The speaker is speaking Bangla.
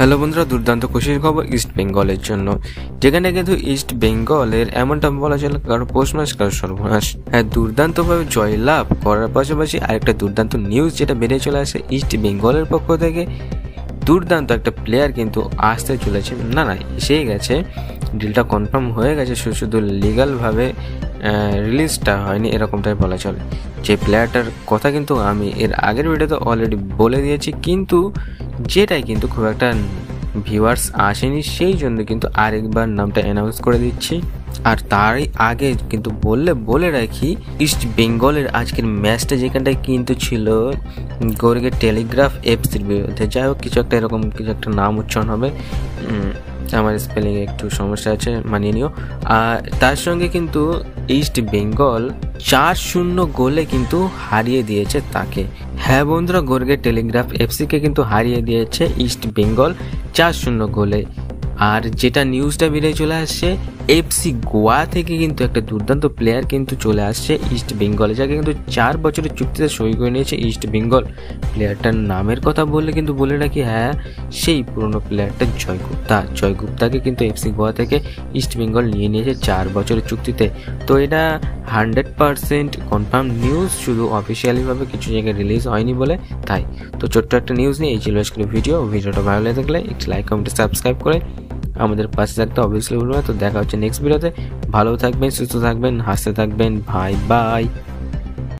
হ্যালো বন্ধুরা, দুর্দান্ত খুশির খবর ইস্ট বেঙ্গলের জন্য, যেখানে কিন্তু ইস্ট বেঙ্গলের এমনটা বলা চলে কারো পৌষমাস কারো সর্বনাশ। হ্যাঁ, দুর্দান্তভাবে জয়লাভ করার পাশাপাশি আরেকটা দুর্দান্ত নিউজ যেটা বেরিয়ে চলে আসে ইস্ট বেঙ্গলের পক্ষ থেকে, দুর্দান্ত একটা প্লেয়ার কিন্তু আসতে চলেছে, এসেই গেছে, ডিলটা কনফার্ম হয়ে গেছে, শুধু লিগালভাবে রিলিজটা হয়নি এরকমটাই বলা চলে। যে প্লেয়ারটার কথা কিন্তু আমি এর আগের ভিডিওতে অলরেডি বলে দিয়েছি, কিন্তু যেটাই কিন্তু খুব একটা ভিউয়ার্স আসেনি, সেই জন্য কিন্তু আরেকবার নামটা অ্যানাউন্স করে দিচ্ছি। আর তারই আগে কিন্তু বলে রাখি, ইস্ট বেঙ্গলের আজকের ম্যাচটা যেখানটায় কিন্তু ছিল গোরগে টেলিগ্রাফ এফসির বিরুদ্ধে। যাই হোক, কিছু একটা নাম উচ্চারণ হবে, আমার স্পেলিংয়ে একটু সমস্যা আছে, মানিয়ে নিও। আর তার সঙ্গে কিন্তু ইস্ট বেঙ্গল 4-0 গোলে কিন্তু হারিয়ে দিয়েছে তাকে। হ্যাঁ বন্ধুরা, গোরগে টেলিগ্রাফ এফসিকে কিন্তু হারিয়ে দিয়েছে ইস্ট বেঙ্গল 4-0 গোলে। আর যেটা নিউজটা বেরিয়ে চলে আসছে, এফসি গোয়া থেকে কিন্তু একটা দুর্দান্ত প্লেয়ার কিন্তু চলে আসছে ইস্ট বেঙ্গলে, যাকে কিন্তু 4 বছরের চুক্তিতে সই করে নিয়েছে ইস্ট বেঙ্গল। প্লেয়ারটার নামের কথা বললে কিন্তু বলে রাখি, হ্যাঁ, সেই পুরনো প্লেয়ারটা জয়গুপ্তাকে কিন্তু এফসি গোয়া থেকে ইস্ট বেঙ্গল নিয়ে নিয়েছে 4 বছরের চুক্তিতে। তো এটা 100% কনফার্ম নিউজ, শুধু অফিসিয়ালিভাবে কিছু জায়গায় রিলিজ হয়নি বলে তাই। তো ছোট্ট একটা নিউজ নিয়ে এই ছিল আজকের ভিডিওটা ভালো লেগে থাকলে একটু লাইক কমেন্ট সাবস্ক্রাইব করে আমাদের পাশে থাকতে অবভিয়াসলি বলবো না। তো দেখা হচ্ছে নেক্সট ভিডিওতে। ভালো থাকবেন, সুস্থ থাকবেন, হাসতে থাকবেন, বাই।